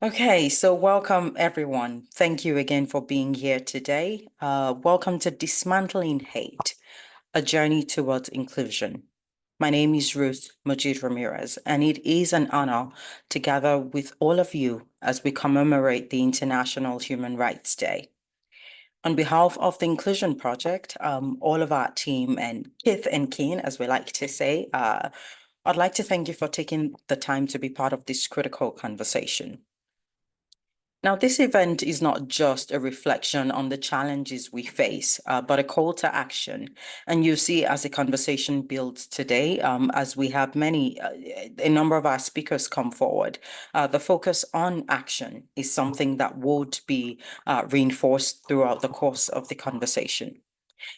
Okay, so welcome everyone. Thank you again for being here today. Welcome to Dismantling Hate, a journey towards inclusion. My name is Ruth Majid Ramirez, and it is an honor to gather with all of you as we commemorate the International Human Rights Day. On behalf of the Inclusion Project, all of our team and kith and kin, as we like to say, I'd like to thank you for taking the time to be part of this critical conversation. Now, this event is not just a reflection on the challenges we face, but a call to action. And you see, as the conversation builds today, as we have a number of our speakers come forward, the focus on action is something that would be reinforced throughout the course of the conversation.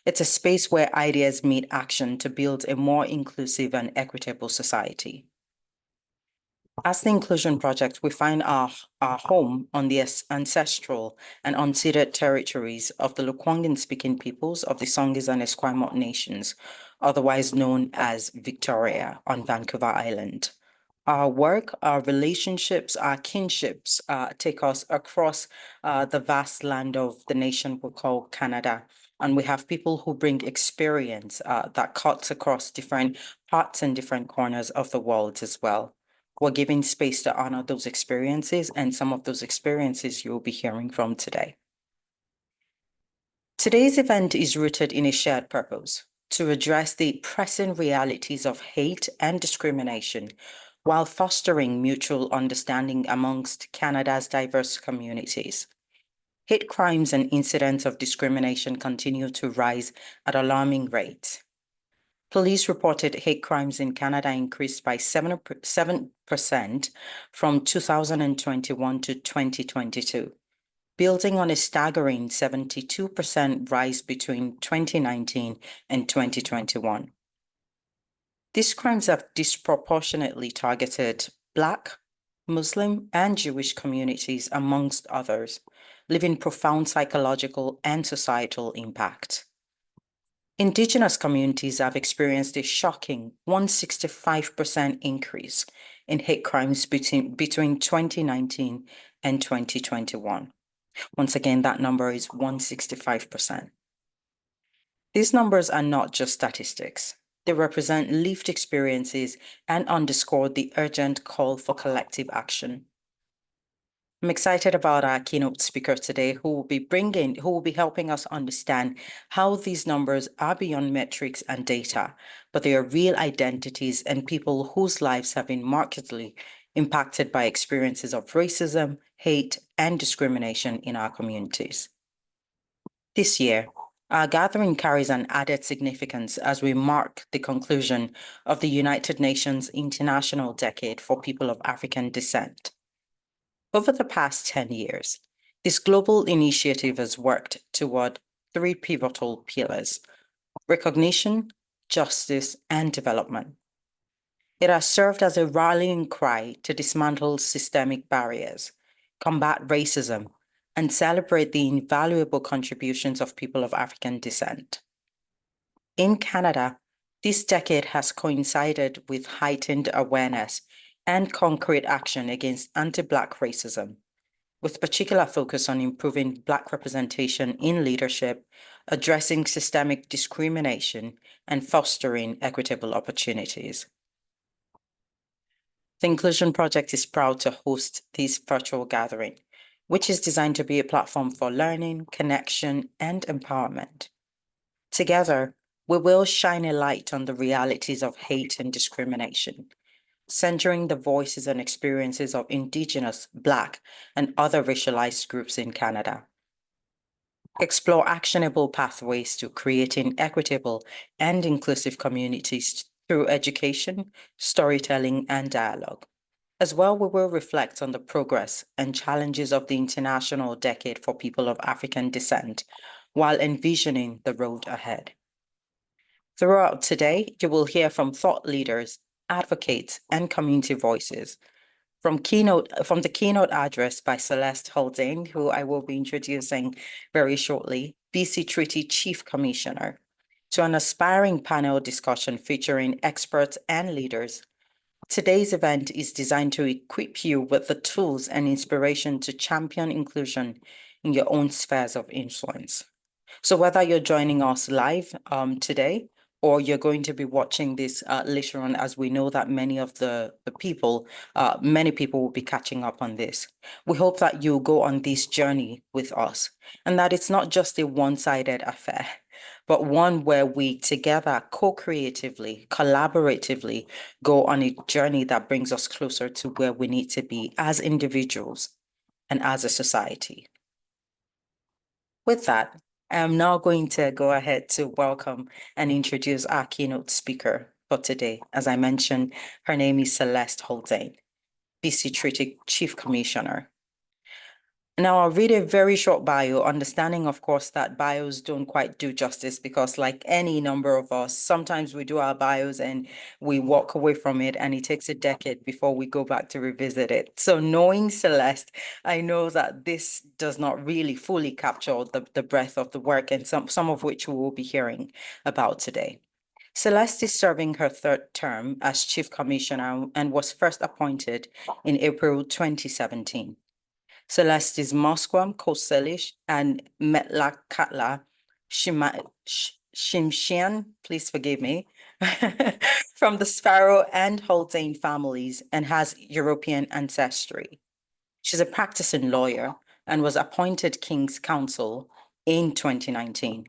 It's a space where ideas meet action to build a more inclusive and equitable society. As the Inclusion Project, we find our home on the ancestral and unceded territories of the Lekwungen-speaking peoples of the Songhees and Esquimalt nations, otherwise known as Victoria on Vancouver Island. Our work, our relationships, our kinships take us across the vast land of the nation we call Canada. And we have people who bring experience that cuts across different parts and different corners of the world as well. We're giving space to honor those experiences, and some of those experiences you'll be hearing from today. Today's event is rooted in a shared purpose to address the pressing realities of hate and discrimination while fostering mutual understanding amongst Canada's diverse communities. Hate crimes and incidents of discrimination continue to rise at alarming rates. Police reported hate crimes in Canada increased by 7% from 2021 to 2022, building on a staggering 72% rise between 2019 and 2021. These crimes have disproportionately targeted Black, Muslim, and Jewish communities, amongst others, leaving profound psychological and societal impact. Indigenous communities have experienced a shocking 165% increase in hate crimes between 2019 and 2021. Once again, that number is 165%. These numbers are not just statistics. They represent lived experiences and underscore the urgent call for collective action. I'm excited about our keynote speaker today, who will be helping us understand how these numbers are beyond metrics and data, but they are real identities and people whose lives have been markedly impacted by experiences of racism, hate, and discrimination in our communities. This year, our gathering carries an added significance as we mark the conclusion of the United Nations International Decade for People of African Descent. Over the past 10 years, this global initiative has worked toward three pivotal pillars: recognition, justice, and development. It has served as a rallying cry to dismantle systemic barriers, combat racism, and celebrate the invaluable contributions of people of African descent. In Canada, this decade has coincided with heightened awareness and concrete action against anti-Black racism, with particular focus on improving Black representation in leadership, addressing systemic discrimination, and fostering equitable opportunities. The Inclusion Project is proud to host this virtual gathering, which is designed to be a platform for learning, connection, and empowerment. Together, we will shine a light on the realities of hate and discrimination, centering the voices and experiences of Indigenous, Black, and other racialized groups in Canada. Explore actionable pathways to creating equitable and inclusive communities through education, storytelling, and dialogue. As well, we will reflect on the progress and challenges of the International Decade for People of African Descent while envisioning the road ahead. Throughout today, you will hear from thought leaders, advocates, and community voices. From the keynote address by Celeste Haldane, who I will be introducing very shortly, BC Treaty Chief Commissioner, to an aspiring panel discussion featuring experts and leaders. Today's event is designed to equip you with the tools and inspiration to champion inclusion in your own spheres of influence. So whether you're joining us live today or you're going to be watching this later on, as we know that many of many people will be catching up on this. We hope that you'll go on this journey with us and that it's not just a one-sided affair, but one where we together co-creatively, collaboratively go on a journey that brings us closer to where we need to be as individuals and as a society. With that, I am now going to go ahead to welcome and introduce our keynote speaker for today. As I mentioned, her name is Celeste Haldane, BC Treaty Chief Commissioner. Now, I'll read a very short bio, understanding, of course, that bios don't quite do justice because, like any number of us, sometimes we do our bios and we walk away from it, and it takes a decade before we go back to revisit it. So, knowing Celeste, I know that this does not really fully capture the breadth of the work, and some of which we will be hearing about today. Celeste is serving her third term as Chief Commissioner and was first appointed in April 2017. Celeste is Musquam, Koselish, and Metlakatla Shimshian, please forgive me, from the Sparrow and Haldane families and has European ancestry. She's a practicing lawyer and was appointed King's Counsel in 2019.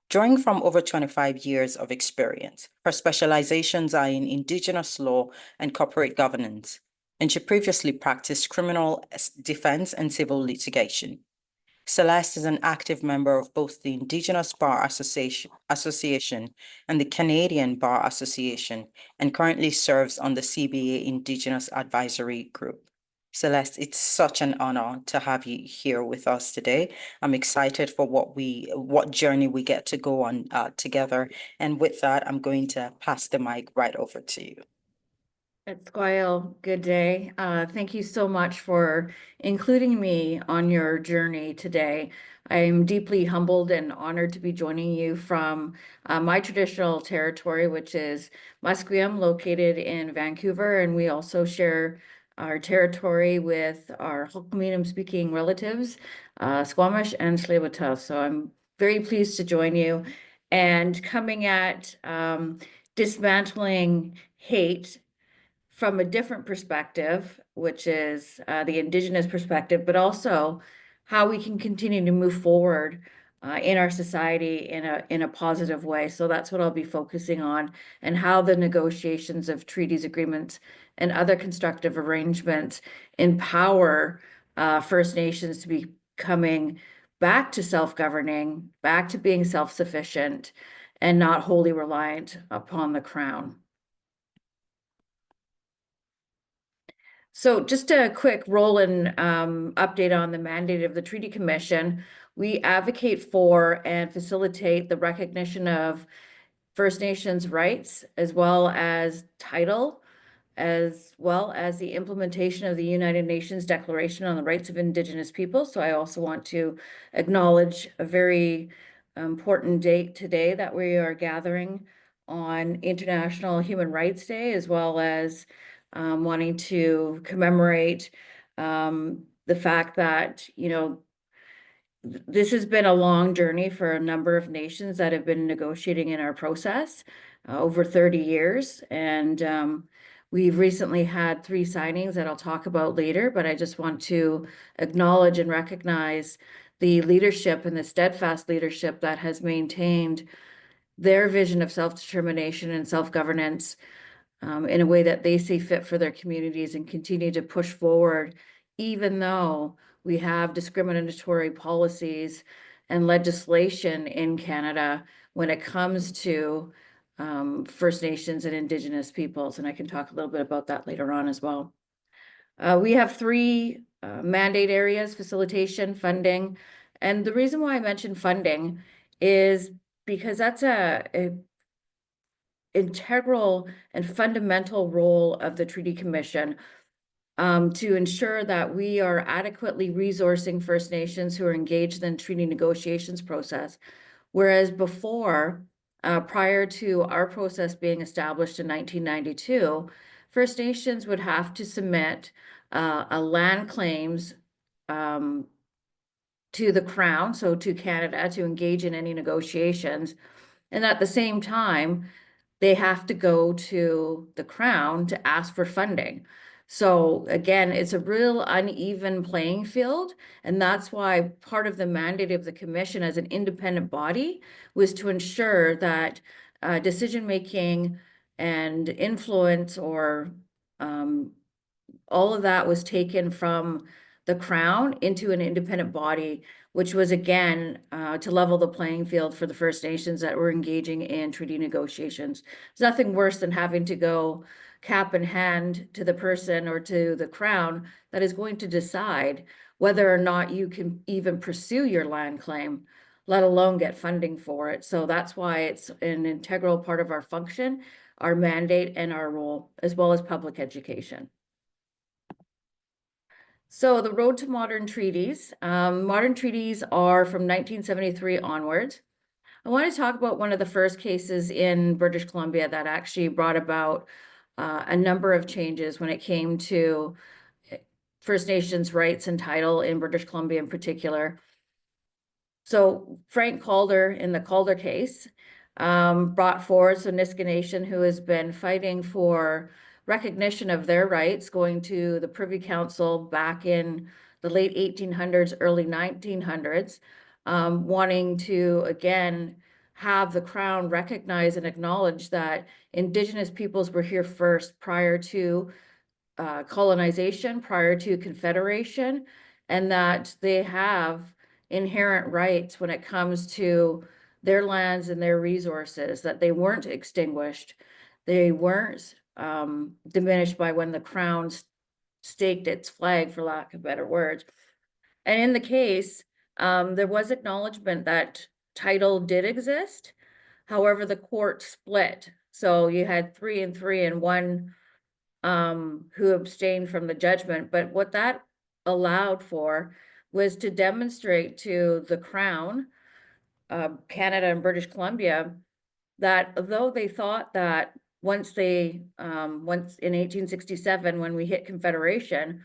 Drawing from over 25 years of experience, her specializations are in Indigenous law and corporate governance, and she previously practiced criminal defense and civil litigation. Celeste is an active member of both the Indigenous Bar Association and the Canadian Bar Association, and currently serves on the CBA Indigenous Advisory Group. Celeste, it's such an honor to have you here with us today. I'm excited for what journey we get to go on together. And with that, I'm going to pass the mic right over to you. Esquire, good day. Thank you so much for including me on your journey today. I'm deeply humbled and honored to be joining you from my traditional territory, which is Musqueam, located in Vancouver, and we also share our territory with our Hul'qumi'num-speaking relatives, Squamish and Tsleil-Waututh. So I'm very pleased to join you and coming at dismantling hate from a different perspective, which is the Indigenous perspective, but also how we can continue to move forward in our society in a positive way. So that's what I'll be focusing on, and how the negotiations of treaties, agreements, and other constructive arrangements empower First Nations to be coming back to self-governing, back to being self-sufficient, and not wholly reliant upon the Crown. So just a quick roll-in update on the mandate of the Treaty Commission. We advocate for and facilitate the recognition of First Nations rights, as well as title, as well as the implementation of the United Nations Declaration on the Rights of Indigenous Peoples. So I also want to acknowledge a very important date today that we are gathering on International Human Rights Day, as well as wanting to commemorate the fact that, this has been a long journey for a number of nations that have been negotiating in our process over 30 years. And we've recently had 3 signings that I'll talk about later, but I just want to acknowledge and recognize the leadership and the steadfast leadership that has maintained their vision of self-determination and self-governance in a way that they see fit for their communities, and continue to push forward, even though we have discriminatory policies and legislation in Canada when it comes to First Nations and Indigenous peoples. And I can talk a little bit about that later on as well. We have 3 mandate areas: facilitation, funding. And the reason why I mentioned funding is because that's a integral and fundamental role of the Treaty Commission to ensure that we are adequately resourcing First Nations who are engaged in treaty negotiations process. Whereas before, prior to our process being established in 1992, First Nations would have to submit a land claims to the Crown, so to Canada, to engage in any negotiations. And at the same time, they have to go to the Crown to ask for funding. So again, it's a real uneven playing field. And that's why part of the mandate of the commission as an independent body was to ensure that decision-making and influence or all of that was taken from the Crown into an independent body, which was again to level the playing field for the First Nations that were engaging in treaty negotiations. There's nothing worse than having to go cap in hand to the person or to the Crown that is going to decide whether or not you can even pursue your land claim, let alone get funding for it. So that's why it's an integral part of our function, our mandate, and our role, as well as public education. So the road to modern treaties. Modern treaties are from 1973 onwards. I want to talk about one of the first cases in British Columbia that actually brought about a number of changes when it came to First Nations rights and title in British Columbia in particular. So Frank Calder, in the Calder case, brought forward the Niska Nation, who has been fighting for recognition of their rights, going to the Privy Council back in the late 1800s, early 1900s, wanting to, again, have the Crown recognize and acknowledge that Indigenous peoples were here first prior to colonization, prior to Confederation, and that they have inherent rights when it comes to their lands and their resources, that they weren't extinguished. They weren't diminished by when the Crown staked its flag, for lack of better words. And in the case, there was acknowledgement that title did exist. However, the court split. So you had 3 and 3 and 1 who abstained from the judgment. But what that allowed for was to demonstrate to the Crown, Canada and British Columbia, that though they thought that once in 1867, when we hit Confederation,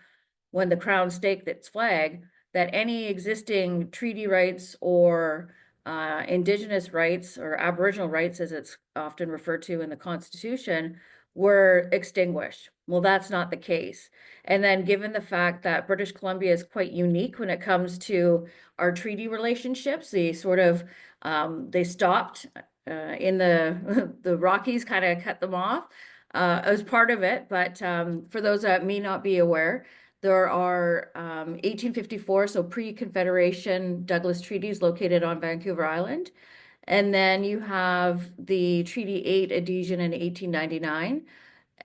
when the Crown staked its flag, that any existing treaty rights or Indigenous rights or Aboriginal rights, as it's often referred to in the Constitution, were extinguished. Well, that's not the case. And then given the fact that British Columbia is quite unique when it comes to our treaty relationships, they sort of, they stopped in the, the Rockies kind of cut them off as part of it. But for those that may not be aware, there are 1854, so pre-Confederation Douglas treaties located on Vancouver Island. And then you have the Treaty 8 adhesion in 1899.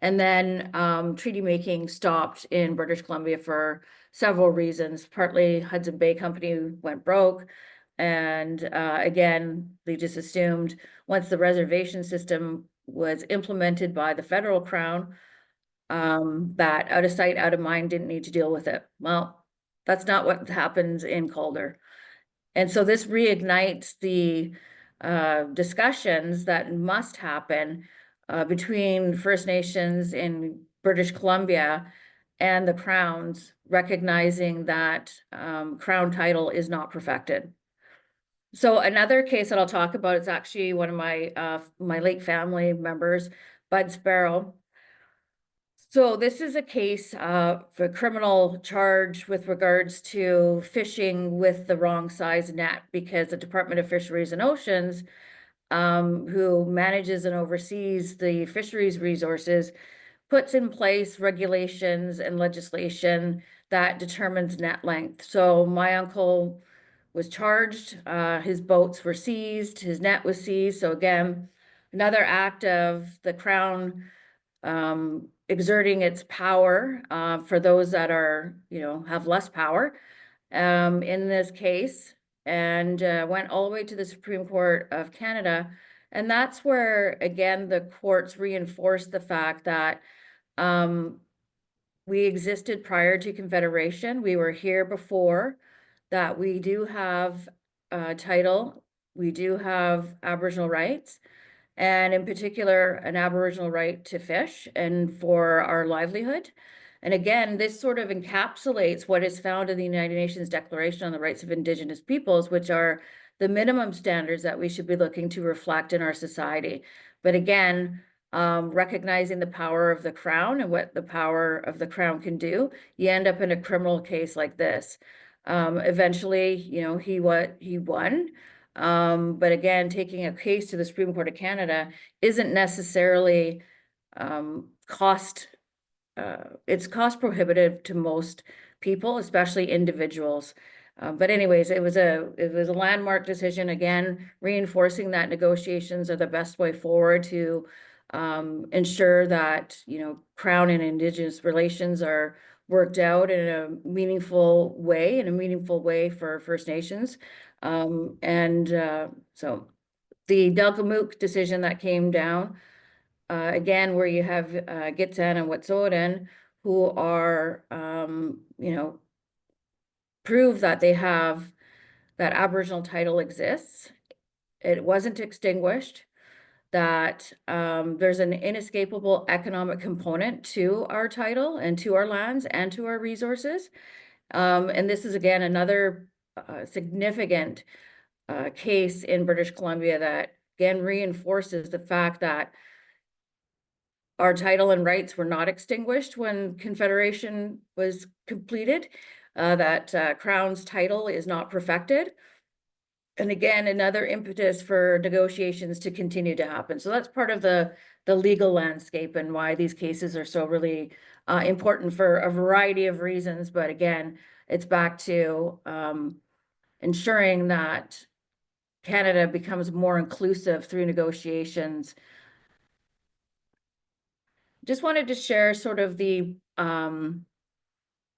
And then treaty making stopped in British Columbia for several reasons. Partly Hudson Bay Company went broke. And again, they just assumed once the reservation system was implemented by the federal Crown, that out of sight, out of mind, didn't need to deal with it. Well, that's not what happens in Calder. And so this reignites the discussions that must happen between First Nations in British Columbia and the Crowns, recognizing that Crown title is not perfected. So another case that I'll talk about is actually one of my my late family members, Bud Sparrow. So this is a case for a criminal charge with regards to fishing with the wrong size net, because the Department of Fisheries and Oceans, who manages and oversees the fisheries resources, puts in place regulations and legislation that determines net length. So my uncle was charged, his boats were seized, his net was seized. So again, another act of the Crown exerting its power for those that are, have less power in this case, and went all the way to the Supreme Court of Canada. And that's where, again, the courts reinforced the fact that we existed prior to Confederation. We were here before, that we do have title, we do have Aboriginal rights, and in particular, an Aboriginal right to fish and for our livelihood. And again, this sort of encapsulates what is found in the United Nations Declaration on the Rights of Indigenous Peoples, which are the minimum standards that we should be looking to reflect in our society. But again, recognizing the power of the Crown and what the power of the Crown can do, you end up in a criminal case like this. Eventually, he won. But again, taking a case to the Supreme Court of Canada isn't necessarily it's cost prohibitive to most people, especially individuals. But anyways, it was a landmark decision, again, reinforcing that negotiations are the best way forward to ensure that, Crown and Indigenous relations are worked out in a meaningful way for First Nations. So the Delgamuukw decision that came down, again, where you have Gitxsan and Wet'suwet'en, who are, prove that they have that Aboriginal title exists. It wasn't extinguished, that there's an inescapable economic component to our title and to our lands and to our resources. And this is, again, another significant case in British Columbia that, again, reinforces the fact that our title and rights were not extinguished when Confederation was completed, that Crown's title is not perfected. And again, another impetus for negotiations to continue to happen. So that's part of the legal landscape and why these cases are so really important for a variety of reasons. But again, it's back to ensuring that Canada becomes more inclusive through negotiations. Just wanted to share sort of the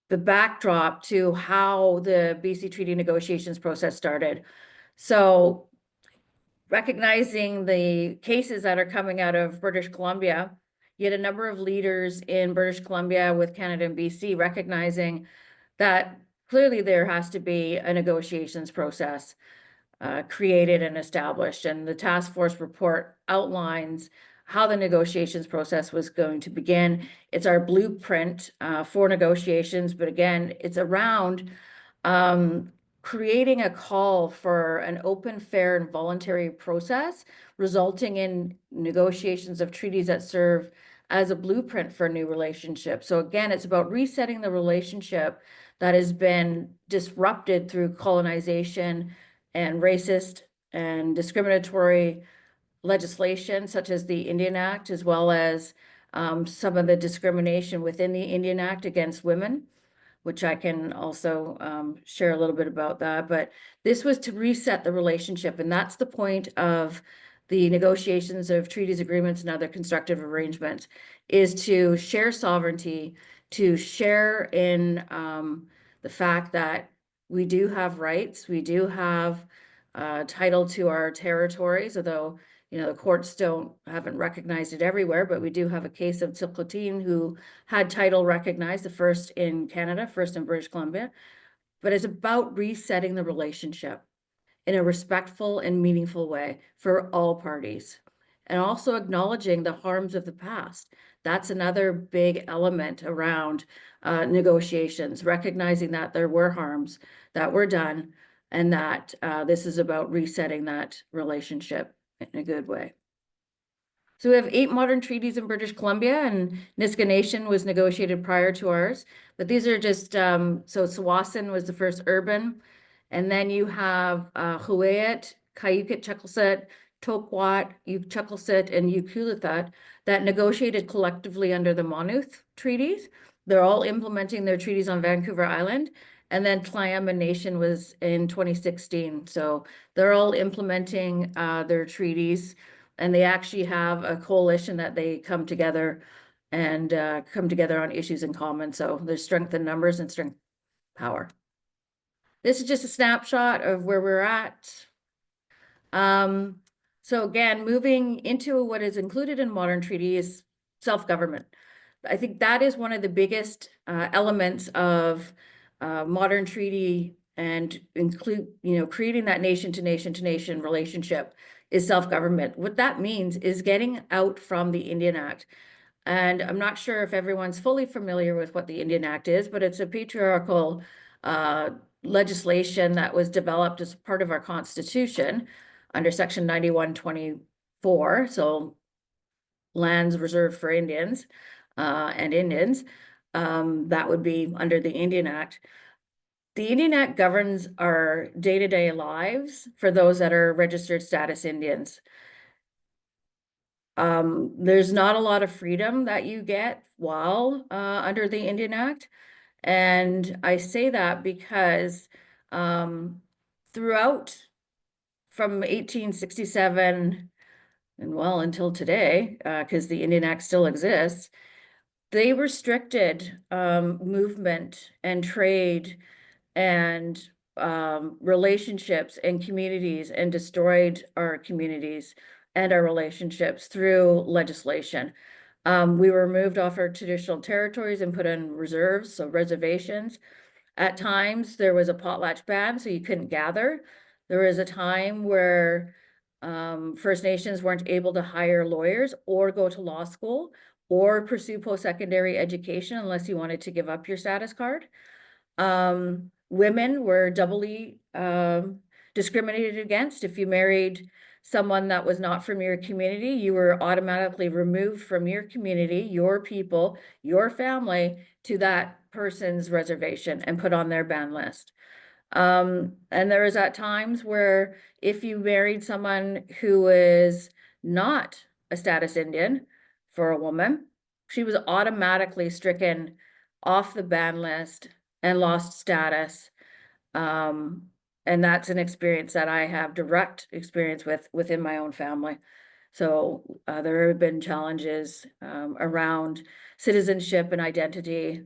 backdrop to how the BC Treaty negotiations process started. So recognizing the cases that are coming out of British Columbia, you had a number of leaders in British Columbia with Canada and BC recognizing that clearly there has to be a negotiations process created and established. And the task force report outlines how the negotiations process was going to begin. It's our blueprint for negotiations, but again, it's around creating a call for an open, fair, and voluntary process, resulting in negotiations of treaties that serve as a blueprint for a new relationship. So again, it's about resetting the relationship that has been disrupted through colonization and racist and discriminatory legislation, such as the Indian Act, as well as some of the discrimination within the Indian Act against women, which I can also share a little bit about that. But this was to reset the relationship, and that's the point of the negotiations of treaties, agreements, and other constructive arrangements, is to share sovereignty, to share in the fact that we do have rights, we do have title to our territories, although the courts haven't recognized it everywhere, but we do have a case of Tsilhqot'in who had title recognized, the first in Canada, first in British Columbia. But it's about resetting the relationship in a respectful and meaningful way for all parties, and also acknowledging the harms of the past. That's another big element around negotiations, recognizing that there were harms that were done, and that this is about resetting that relationship in a good way. So we have 8 modern treaties in British Columbia, and Niska Nation was negotiated prior to ours. But these are just, so Tsawwassen was the first urban, and then you have Huu-ay-aht, Kayukit-Chuckleset, Tokwat, Uk-Chuckleset, and Ukulithat that negotiated collectively under the Monmouth treaties. They're all implementing their treaties on Vancouver Island. And then Tla'amin Nation was in 2016. So they're all implementing their treaties, and they actually have a coalition that they come together and come together on issues in common. So there's strength in numbers and strength power. This is just a snapshot of where we're at. So again, moving into what is included in modern treaty is self-government. I think that is one of the biggest elements of modern treaty, and include, creating that nation to nation relationship. is self-government. What that means is getting out from the Indian Act. And I'm not sure if everyone's fully familiar with what the Indian Act is, but it's a patriarchal legislation that was developed as part of our Constitution under Section 9124. So lands reserved for Indians and Indians. That would be under the Indian Act. The Indian Act governs our day-to-day lives for those that are registered status Indians. There's not a lot of freedom that you get while under the Indian Act. And I say that because throughout from 1867 and well until today, because the Indian Act still exists, they restricted movement and trade and relationships and communities and destroyed our communities and our relationships through legislation. We were moved off our traditional territories and put in reserves, so reservations. At times, there was a potlatch ban, so you couldn't gather. There was a time where First Nations weren't able to hire lawyers or go to law school or pursue post-secondary education unless you wanted to give up your status card. Women were doubly discriminated against. If you married someone that was not from your community, you were automatically removed from your community, your people, your family to that person's reservation and put on their ban list. And there was at times where if you married someone who was not a status Indian for a woman, she was automatically stricken off the ban list and lost status. And that's an experience that I have direct experience with within my own family. So there have been challenges around citizenship and identity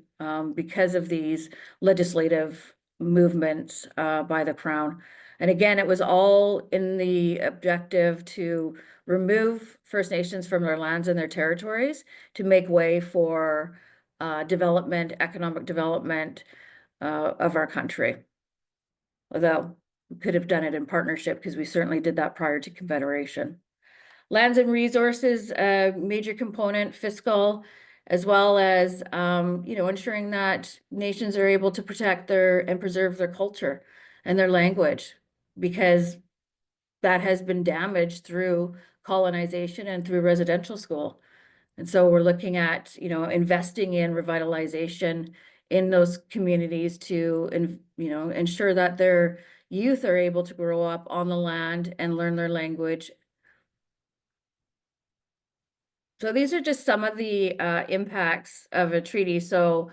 because of these legislative movements by the Crown. And again, it was all in the objective to remove First Nations from their lands and their territories to make way for development, economic development of our country. Although we could have done it in partnership because we certainly did that prior to Confederation. Lands and resources, a major component, fiscal, as well as, ensuring that nations are able to protect and preserve their culture and their language, because that has been damaged through colonization and through residential school. And so we're looking at, investing in revitalization in those communities to, ensure that their youth are able to grow up on the land and learn their language. So these are just some of the impacts of a treaty. So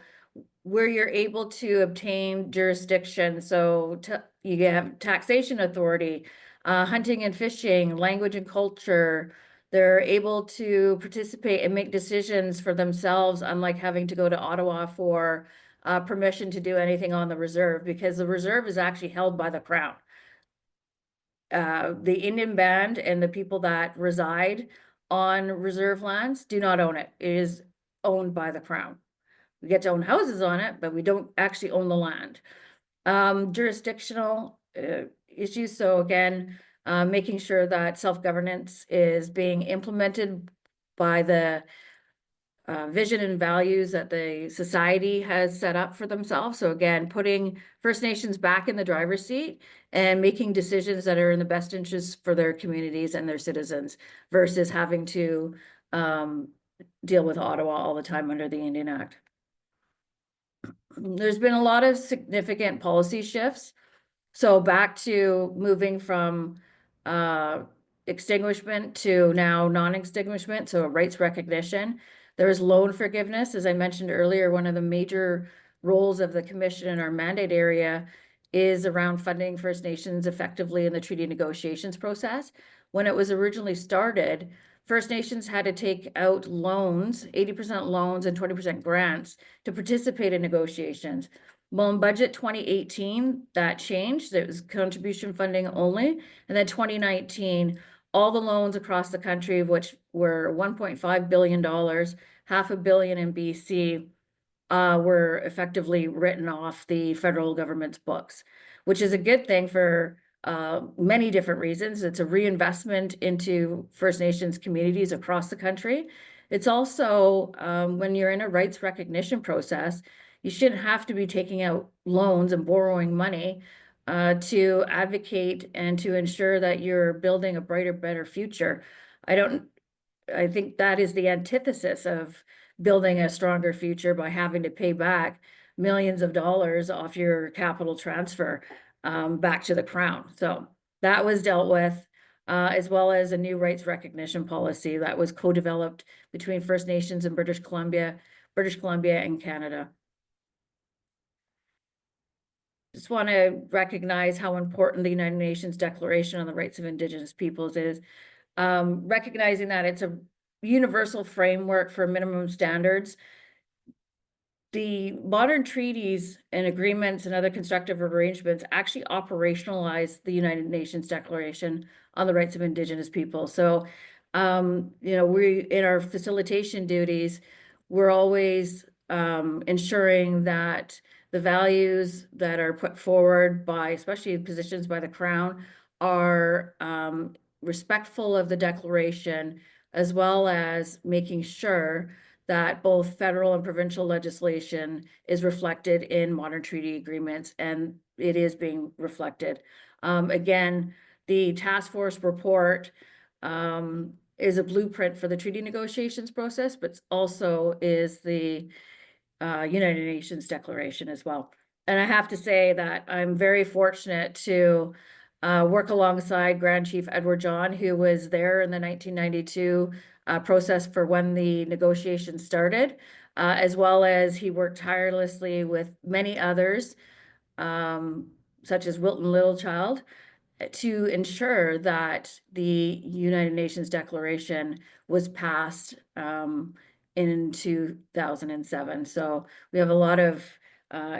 where you're able to obtain jurisdiction, so you have taxation authority, hunting and fishing, language and culture. They're able to participate and make decisions for themselves, unlike having to go to Ottawa for permission to do anything on the reserve, because the reserve is actually held by the Crown. The Indian Band and the people that reside on reserve lands do not own it. It is owned by the Crown. We get to own houses on it, but we don't actually own the land. Jurisdictional issues. So again, making sure that self-governance is being implemented by the vision and values that the society has set up for themselves. So again, putting First Nations back in the driver's seat and making decisions that are in the best interest for their communities and their citizens versus having to deal with Ottawa all the time under the Indian Act. There's been a lot of significant policy shifts. So back to moving from extinguishment to now non-extinguishment, so rights recognition. There is loan forgiveness. As I mentioned earlier, one of the major roles of the commission in our mandate area is around funding First Nations effectively in the treaty negotiations process. When it was originally started, First Nations had to take out loans, 80% loans and 20% grants to participate in negotiations. Well, in budget 2018, that changed. It was contribution funding only. And then 2019, all the loans across the country, of which were $1.5 billion, $500 million in BC, were effectively written off the federal government's books, which is a good thing for many different reasons. It's a reinvestment into First Nations communities across the country. It's also, when you're in a rights recognition process, you shouldn't have to be taking out loans and borrowing money to advocate and to ensure that you're building a brighter, better future. I think that is the antithesis of building a stronger future by having to pay back millions of dollars off your capital transfer back to the Crown. So that was dealt with, as well as a new rights recognition policy that was co-developed between First Nations and British Columbia and Canada. Just want to recognize how important the United Nations Declaration on the Rights of Indigenous Peoples is. Recognizing that it's a universal framework for minimum standards. The modern treaties and agreements and other constructive arrangements actually operationalize the United Nations Declaration on the Rights of Indigenous People. So, we, in our facilitation duties, we're always ensuring that the values that are put forward by, especially positions by the Crown, are respectful of the Declaration, as well as making sure that both federal and provincial legislation is reflected in modern treaty agreements, and it is being reflected. Again, the task force report is a blueprint for the treaty negotiations process, but also is the United Nations Declaration as well. And I have to say that I'm very fortunate to work alongside Grand Chief Edward John, who was there in the 1992 process for when the negotiations started, as well as he worked tirelessly with many others, such as Wilton Littlechild, to ensure that the United Nations Declaration was passed in 2007. So we have a lot of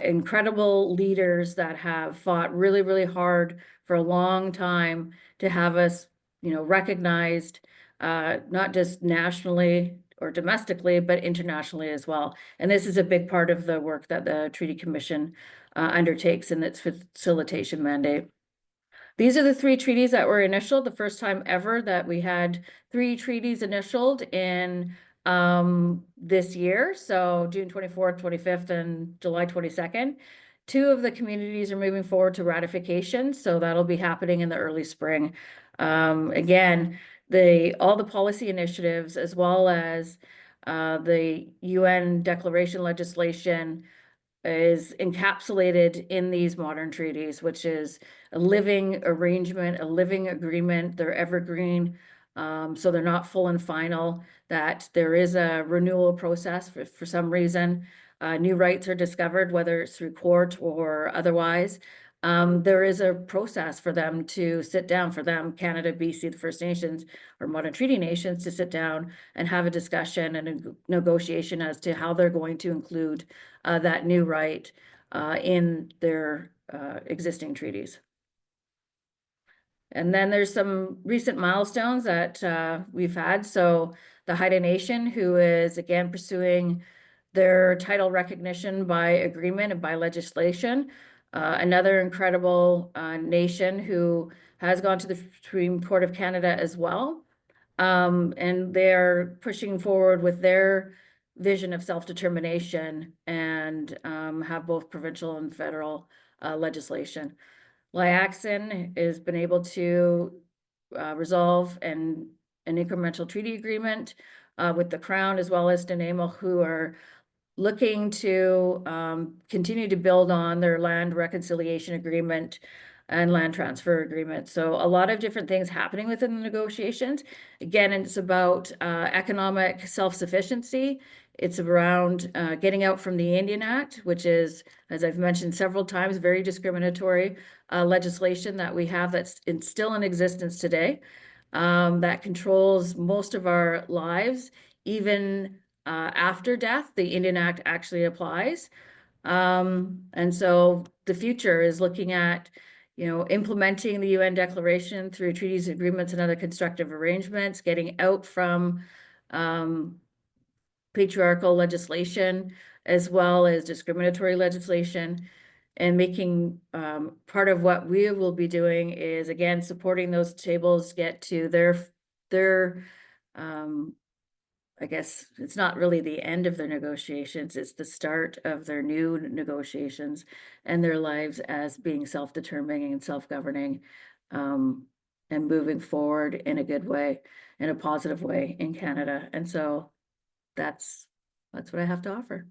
incredible leaders that have fought really, really hard for a long time to have us, recognized, not just nationally or domestically, but internationally as well. And this is a big part of the work that the Treaty Commission undertakes in its facilitation mandate. These are the 3 treaties that were initialed, the first time ever that we had 3 treaties initialed in this year. So June 24th, 25th, and July 22nd. 2 of the communities are moving forward to ratification, so that'll be happening in the early spring. Again, all the policy initiatives, as well as the UN declaration legislation, is encapsulated in these modern treaties, which is a living arrangement, a living agreement. They're evergreen, so they're not full and final, that there is a renewal process for some reason. New rights are discovered, whether it's through court or otherwise. There is a process for them to sit down, for them, Canada, BC, the First Nations, or modern treaty nations, to sit down and have a discussion and a negotiation as to how they're going to include that new right in their existing treaties. And then there's some recent milestones that we've had. So the Haida Nation, who is again pursuing their title recognition by agreement and by legislation. Another incredible nation who has gone to the Supreme Court of Canada as well. And they're pushing forward with their vision of self-determination and have both provincial and federal legislation. Liaxin has been able to resolve an incremental treaty agreement with the Crown, as well as Nanaimo, who are looking to continue to build on their land reconciliation agreement and land transfer agreement. So a lot of different things happening within the negotiations. Again, it's about economic self-sufficiency. It's around getting out from the Indian Act, which is, as I've mentioned several times, very discriminatory legislation that we have that's still in existence today, that controls most of our lives, even after death. The Indian Act actually applies. And so the future is looking at, implementing the UN Declaration through treaties, agreements, and other constructive arrangements, getting out from patriarchal legislation, as well as discriminatory legislation, and making, part of what we will be doing is, again, supporting those tables get to their, I guess it's not really the end of their negotiations, it's the start of their new negotiations and their lives as being self-determining and self-governing, and moving forward in a good way, in a positive way in Canada. And so that's what I have to offer.